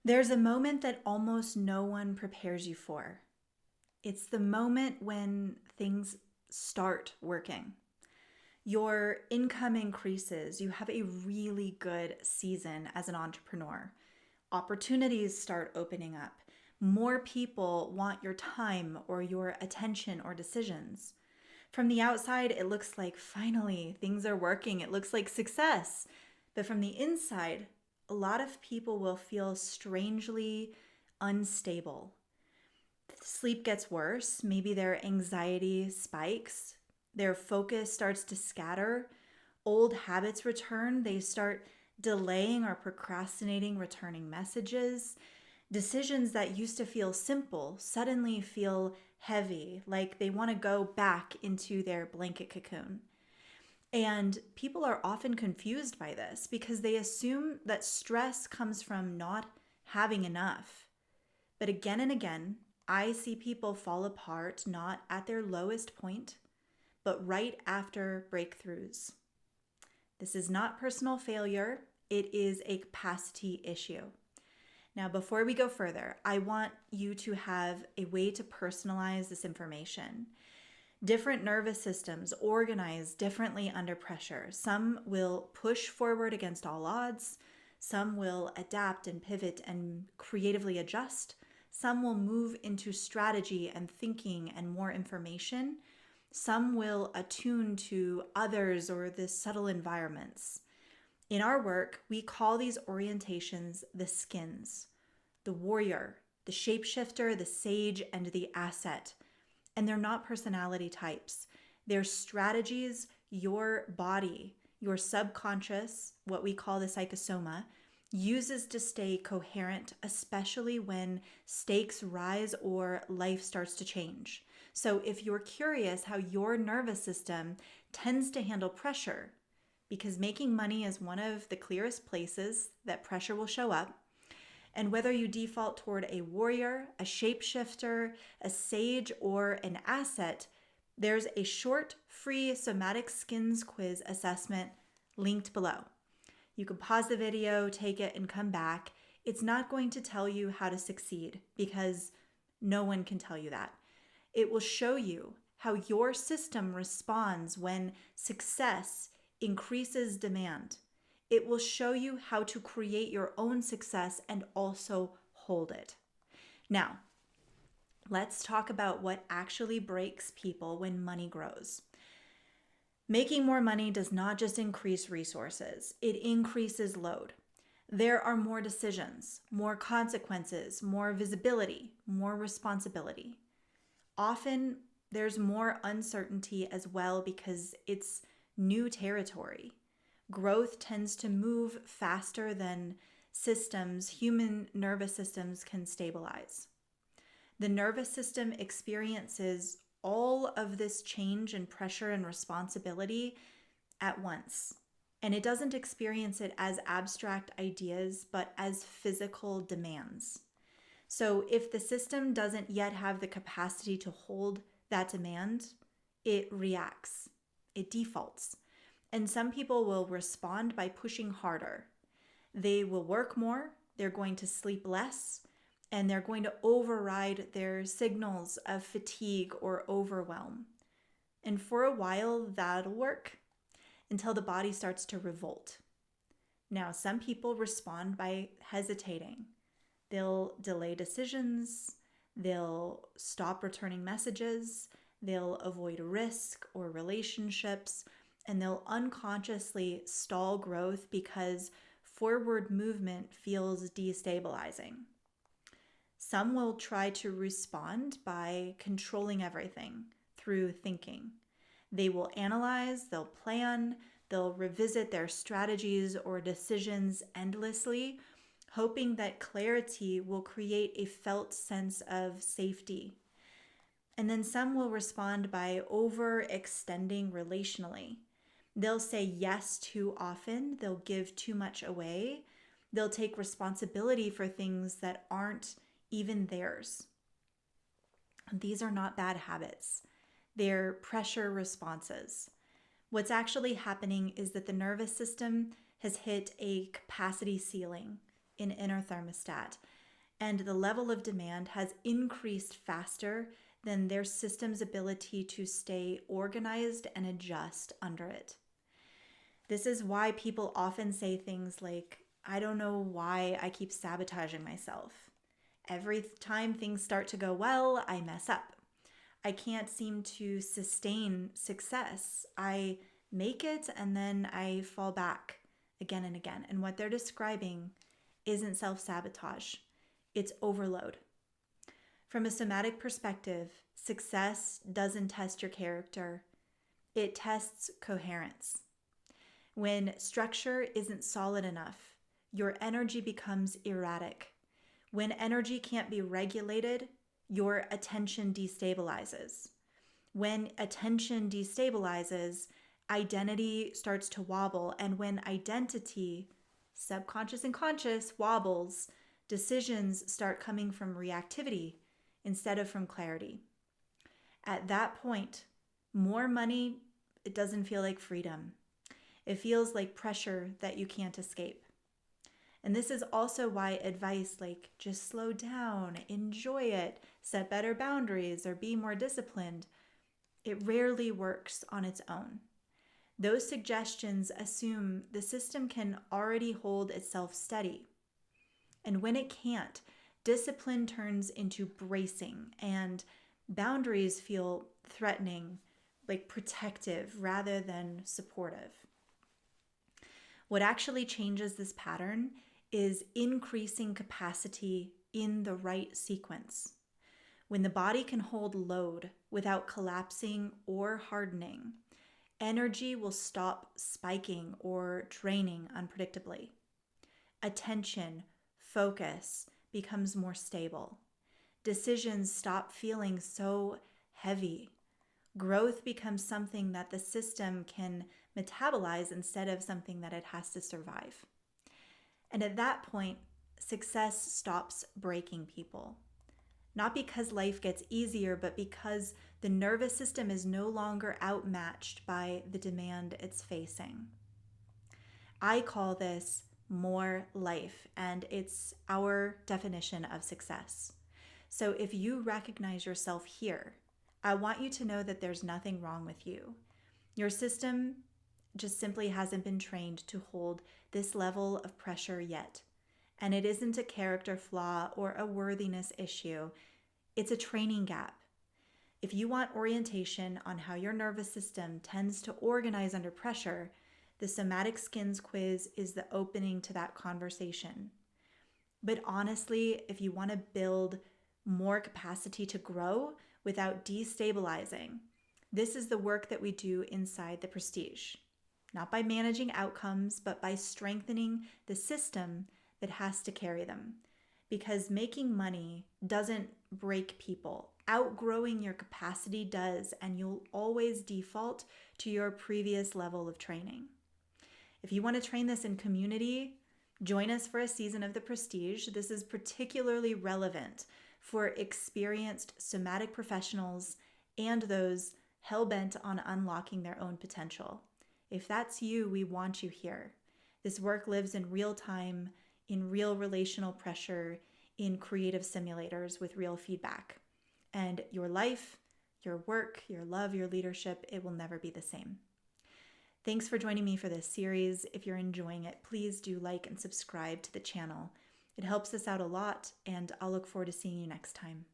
There's a moment that almost no one prepares you for. It's the moment when things start working. Your income increases. You have a really good season as an entrepreneur. Opportunities start opening up. More people want your time or your attention or decisions. From the outside, it looks like finally things are working. It looks like success. But from the inside, a lot of people will feel strangely unstable. Sleep gets worse. Maybe their anxiety spikes. Their focus starts to scatter. Old habits return. They start delaying or procrastinating returning messages. Decisions that used to feel simple suddenly feel heavy, like they want to go back into their blanket cocoon. And people are often confused by this because they assume that stress comes from not having enough. But again and again, I see people fall apart not at their lowest point, but right after breakthroughs. This is not personal failure, it is a capacity issue. Now, before we go further, I want you to have a way to personalize this information. Different nervous systems organize differently under pressure. Some will push forward against all odds. Some will adapt and pivot and creatively adjust. Some will move into strategy and thinking and more information. Some will attune to others or the subtle environments. In our work, we call these orientations the skins: the warrior, the shapeshifter, the sage, and the asset. And they're not personality types. They're strategies your body, your subconscious, what we call the psychosoma, uses to stay coherent, especially when stakes rise or life starts to change. So if you're curious how your nervous system tends to handle pressure, because making money is one of the clearest places that pressure will show up, and whether you default toward a warrior, a shapeshifter, a sage, or an asset, there's a short, free Somatic Skins Quiz assessment linked below. You can pause the video, take it, and come back. It's not going to tell you how to succeed because no one can tell you that. It will show you how your system responds when success increases demand. It will show you how to create your own success and also hold it. Now, let's talk about what actually breaks people when money grows. Making more money does not just increase resources, it increases load. There are more decisions, more consequences, more visibility, more responsibility. Often, there's more uncertainty as well because it's new territory. Growth tends to move faster than human nervous systems can stabilize. The nervous system experiences all of this change and pressure and responsibility at once. And it doesn't experience it as abstract ideas, but as physical demands. So if the system doesn't yet have the capacity to hold that demand, it reacts, it defaults. And some people will respond by pushing harder. They will work more, they're going to sleep less, and they're going to override their signals of fatigue or overwhelm. And for a while, that'll work until the body starts to revolt. Now, some people respond by hesitating. They'll delay decisions, they'll stop returning messages, they'll avoid risk or relationships, and they'll unconsciously stall growth because forward movement feels destabilizing. Some will try to respond by controlling everything through thinking. They will analyze, they'll plan, they'll revisit their strategies or decisions endlessly, hoping that clarity will create a felt sense of safety. And then some will respond by overextending relationally. They'll say yes too often, they'll give too much away, they'll take responsibility for things that aren't even theirs. These are not bad habits. They're pressure responses. What's actually happening is that the nervous system has hit a capacity ceiling, an inner thermostat. and the level of demand has increased faster than their system's ability to stay organized and adjust under it. This is why people often say things like, I don't know why I keep sabotaging myself. Every time things start to go well, I mess up. I can't seem to sustain success. I make it and then I fall back again and again. And what they're describing isn't self-sabotage, it's overload. From a somatic perspective, success doesn't test your character, it tests coherence. When structure isn't solid enough, your energy becomes erratic. When energy can't be regulated, your attention destabilizes. When attention destabilizes, identity starts to wobble. And when identity, subconscious and conscious, wobbles, decisions start coming from reactivity instead of from clarity. At that point, more money, it doesn't feel like freedom. It feels like pressure that you can't escape. And this is also why advice like just slow down, enjoy it, set better boundaries, or be more disciplined, it rarely works on its own. Those suggestions assume the system can already hold itself steady. And when it can't, discipline turns into bracing, and boundaries feel threatening, like protective rather than supportive. What actually changes this pattern is increasing capacity in the right sequence. When the body can hold load without collapsing or hardening, energy will stop spiking or draining unpredictably. Attention, focus becomes more stable. Decisions stop feeling so heavy. Growth becomes something that the system can metabolize instead of something that it has to survive. And at that point, success stops breaking people. Not because life gets easier, but because the nervous system is no longer outmatched by the demand it's facing. I call this more life, and it's our definition of success. So if you recognize yourself here, I want you to know that there's nothing wrong with you. Your system just simply hasn't been trained to hold this level of pressure yet. And it isn't a character flaw or a worthiness issue. It's a training gap. If you want orientation on how your nervous system tends to organize under pressure, the Somatic Skins Quiz is the opening to that conversation. But honestly, if you want to build more capacity to grow without destabilizing, this is the work that we do inside the Prestige. Not by managing outcomes, but by strengthening the system that has to carry them. Because making money doesn't break people. Outgrowing your capacity does, and you'll always default to your previous level of training. If you want to train this in community, join us for a season of the Prestige. This is particularly relevant for experienced somatic professionals and those hell-bent on unlocking their own potential. If that's you, we want you here. This work lives in real time, in real relational pressure, in creative simulators with real feedback. And your life, your work, your love, your leadership, it will never be the same. Thanks for joining me for this series. If you're enjoying it, please do like and subscribe to the channel. It helps us out a lot, and I'll look forward to seeing you next time.